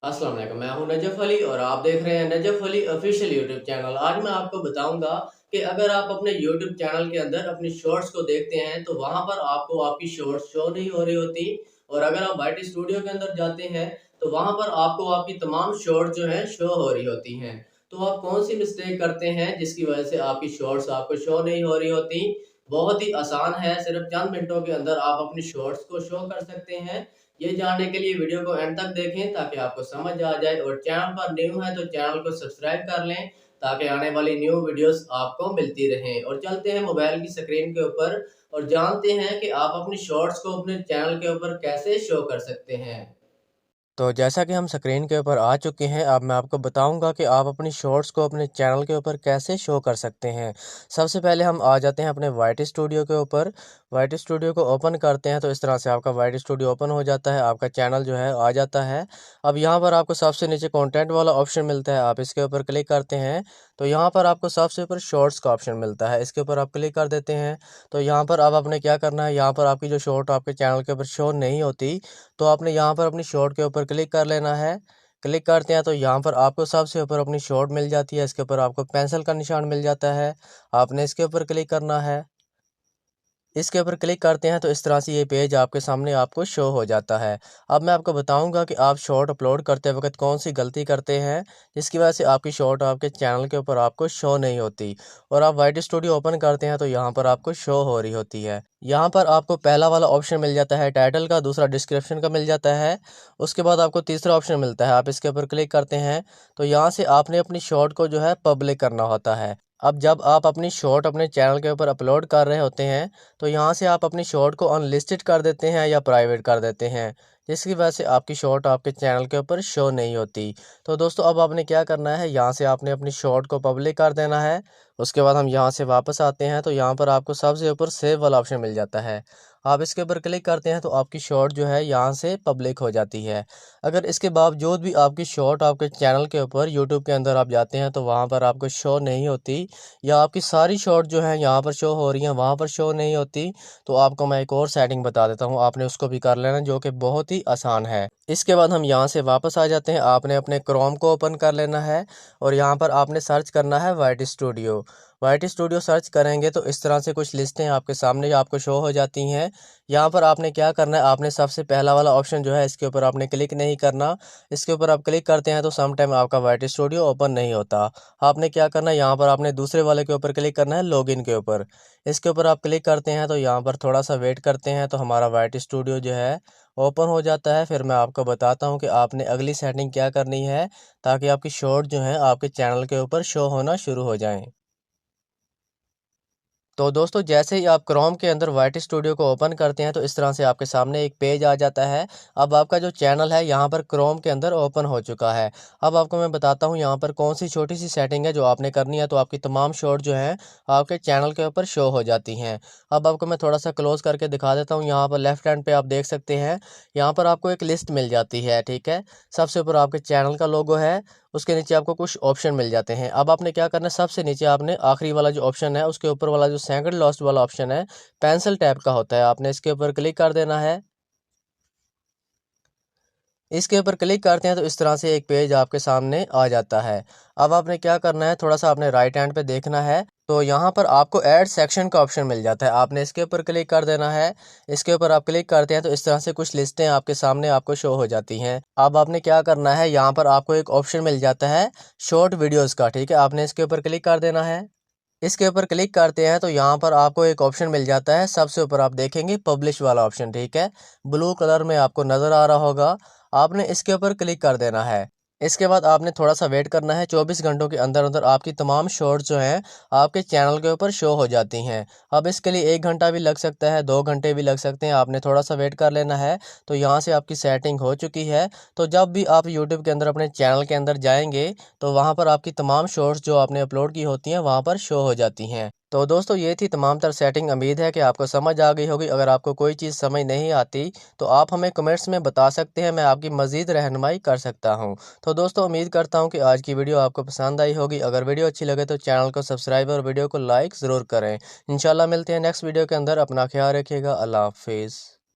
अस्सलाम वालेकुम, मैं हूं नजफ अली और आप देख रहे हैं Najaf Ali official YouTube channel. आज मैं आपको बताऊंगा कि अगर आप अपने यूट्यूब चैनल के अंदर अपनी शॉर्ट्स को देखते हैं तो वहां पर आपको आपकी शॉर्ट्स शो नहीं हो रही होती, और अगर आप वाइट स्टूडियो के अंदर जाते हैं तो वहां पर आपको आपकी तमाम शॉर्ट्स जो है शो हो रही होती हैं। तो आप कौन सी मिस्टेक करते हैं जिसकी वजह से आपकी शॉर्ट्स आपको शो नहीं हो रही होती? बहुत ही आसान है, सिर्फ चंद मिनटों के अंदर आप अपनी शॉर्ट्स को शो कर सकते हैं। ये जानने के लिए वीडियो को एंड तक देखें ताकि आपको समझ आ जाए, और चैनल पर न्यू है तो चैनल को सब्सक्राइब कर लें ताकि आने वाली न्यू वीडियोस आपको मिलती रहें। और चलते हैं मोबाइल की स्क्रीन के ऊपर और जानते हैं कि आप अपनी शॉर्ट्स को अपने चैनल के ऊपर कैसे शो कर सकते हैं। तो जैसा कि हम स्क्रीन के ऊपर आ चुके हैं, अब मैं आपको बताऊंगा कि आप अपनी शॉर्ट्स को अपने चैनल के ऊपर कैसे शो कर सकते हैं। सबसे पहले हम आ जाते हैं अपने वाइट स्टूडियो के ऊपर। वाइट स्टूडियो को ओपन करते हैं तो इस तरह से आपका वाइट स्टूडियो ओपन हो जाता है, आपका चैनल जो है आ जाता है। अब यहाँ पर आपको सबसे नीचे कंटेंट वाला ऑप्शन मिलता है, आप इसके ऊपर क्लिक करते हैं तो यहाँ पर आपको सबसे ऊपर शॉर्ट्स का ऑप्शन मिलता है, इसके ऊपर आप क्लिक कर देते हैं। तो यहाँ पर अब आपने क्या करना है, यहाँ पर आपकी जो शॉर्ट आपके चैनल के ऊपर शो नहीं होती तो आपने यहाँ पर अपनी शॉर्ट के ऊपर क्लिक कर लेना है। क्लिक करते हैं तो यहाँ पर आपको सबसे ऊपर अपनी शॉर्ट मिल जाती है, इसके ऊपर आपको पेंसिल का निशान मिल जाता है, आपने इसके ऊपर क्लिक करना है। इसके ऊपर क्लिक करते हैं तो इस तरह से ये पेज आपके सामने आपको शो हो जाता है। अब मैं आपको बताऊंगा कि आप शॉर्ट अपलोड करते वक्त कौन सी गलती करते हैं जिसकी वजह से आपकी शॉर्ट आपके चैनल के ऊपर आपको शो नहीं होती, और आप वाइट स्टूडियो ओपन करते हैं तो यहाँ पर आपको शो हो रही होती है। यहाँ पर आपको पहला वाला ऑप्शन मिल जाता है टाइटल का, दूसरा डिस्क्रिप्शन का मिल जाता है। उसके बाद आपको तीसरा ऑप्शन मिलता है, आप इसके ऊपर क्लिक करते हैं तो यहाँ से आपने अपनी शॉर्ट को जो है पब्लिक करना होता है। अब जब आप अपनी शॉर्ट अपने चैनल के ऊपर अपलोड कर रहे होते हैं तो यहाँ से आप अपनी शॉर्ट को अनलिस्टेड कर देते हैं या प्राइवेट कर देते हैं, जिसकी वजह से आपकी शॉर्ट आपके चैनल के ऊपर शो नहीं होती। तो दोस्तों अब आपने क्या करना है, यहाँ से आपने अपनी शॉर्ट को पब्लिक कर देना है। उसके बाद हम यहाँ से वापस आते हैं तो यहाँ पर आपको सबसे ऊपर सेव वाला ऑप्शन मिल जाता है, आप इसके ऊपर क्लिक करते हैं तो आपकी शॉर्ट जो है यहाँ से पब्लिक हो जाती है। अगर इसके बावजूद भी आपकी शॉर्ट आपके चैनल के ऊपर यूट्यूब के अंदर आप जाते हैं तो वहाँ पर आपको शो नहीं होती, या आपकी सारी शॉर्ट जो है यहाँ पर शो हो रही हैं वहाँ पर शो नहीं होती, तो आपको मैं एक और सेटिंग बता देता हूँ, आपने उसको भी कर लेना जो कि बहुत ही आसान है। इसके बाद हम यहाँ से वापस आ जाते हैं, आपने अपने क्रोम को ओपन कर लेना है और यहाँ पर आपने सर्च करना है white studio. White studio search करेंगे तो इस तरह से कुछ लिस्टें आपके सामने आपको शो हो जाती हैं। यहाँ पर आपने क्या करना है, आपने सबसे पहला वाला ऑप्शन जो है इसके ऊपर आपने क्लिक नहीं करना। इसके ऊपर आप क्लिक करते हैं तो सम टाइम आपका वाइट स्टूडियो ओपन नहीं होता। आपने क्या करना है, यहाँ पर आपने दूसरे वाले के ऊपर क्लिक करना है, लॉगिन के ऊपर। इसके ऊपर आप क्लिक करते हैं तो यहाँ पर थोड़ा सा वेट करते हैं तो हमारा वाइट स्टूडियो जो है ओपन हो जाता है। फिर मैं आपको बताता हूँ कि आपने अगली सेटिंग क्या करनी है ताकि आपकी शॉर्ट जो है आपके चैनल के ऊपर शो होना शुरू हो जाएं। तो दोस्तों जैसे ही आप क्रोम के अंदर वाइट स्टूडियो को ओपन करते हैं तो इस तरह से आपके सामने एक पेज आ जाता है। अब आपका जो चैनल है यहाँ पर क्रोम के अंदर ओपन हो चुका है। अब आपको मैं बताता हूँ यहाँ पर कौन सी छोटी सी सेटिंग है जो आपने करनी है, तो आपकी तमाम शॉर्ट जो है आपके चैनल के ऊपर शो हो जाती हैं। अब आपको मैं थोड़ा सा क्लोज करके दिखा देता हूँ, यहाँ पर लेफ्ट हैंड पे आप देख सकते हैं, यहाँ पर आपको एक लिस्ट मिल जाती है, ठीक है। सबसे ऊपर आपके चैनल का लोगो है, उसके नीचे आपको कुछ ऑप्शन मिल जाते हैं। अब आपने क्या करना है, सबसे नीचे आपने आखिरी वाला जो ऑप्शन है उसके ऊपर वाला जो सेकंड लास्ट वाला ऑप्शन है पेंसिल टैप का होता है, आपने इसके ऊपर क्लिक कर देना है। इसके ऊपर क्लिक करते हैं तो इस तरह से एक पेज आपके सामने आ जाता है। अब आपने क्या करना है, थोड़ा सा आपने राइट हैंड पे देखना है तो यहाँ पर आपको ऐड सेक्शन का ऑप्शन मिल जाता है, आपने इसके ऊपर क्लिक कर देना है। इसके ऊपर आप क्लिक करते हैं तो इस तरह से कुछ लिस्टें आपके सामने आपको शो हो जाती हैं। अब आपने क्या करना है, यहाँ पर आपको एक ऑप्शन मिल जाता है शॉर्ट वीडियोज़ का, ठीक है, आपने इसके ऊपर क्लिक कर देना है। इसके ऊपर क्लिक करते हैं तो यहाँ पर आपको एक ऑप्शन मिल जाता है, सबसे ऊपर आप देखेंगे पब्लिश वाला ऑप्शन, ठीक है, ब्लू कलर में आपको नज़र आ रहा होगा। आपने इसके ऊपर क्लिक कर देना है। इसके बाद आपने थोड़ा सा वेट करना है, 24 घंटों के अंदर अंदर आपकी तमाम शॉर्ट्स जो हैं आपके चैनल के ऊपर शो हो जाती हैं। अब इसके लिए 1 घंटा भी लग सकता है, 2 घंटे भी लग सकते हैं, आपने थोड़ा सा वेट कर लेना है। तो यहाँ से आपकी सेटिंग हो चुकी है। तो जब भी आप यूट्यूब के अंदर अपने चैनल के अंदर जाएंगे तो वहाँ पर आपकी तमाम शॉर्ट्स जो आपने अपलोड की होती हैं वहाँ पर शो हो जाती हैं। तो दोस्तों ये थी तमाम तर सेटिंग, उम्मीद है कि आपको समझ आ गई होगी। अगर आपको कोई चीज़ समझ नहीं आती तो आप हमें कमेंट्स में बता सकते हैं, मैं आपकी मज़ीद रहनुमाई कर सकता हूं। तो दोस्तों उम्मीद करता हूं कि आज की वीडियो आपको पसंद आई होगी। अगर वीडियो अच्छी लगे तो चैनल को सब्सक्राइब और वीडियो को लाइक ज़रूर करें। इंशाल्लाह मिलते हैं नेक्स्ट वीडियो के अंदर, अपना ख्याल रखिएगा, अल्लाह हाफिज़।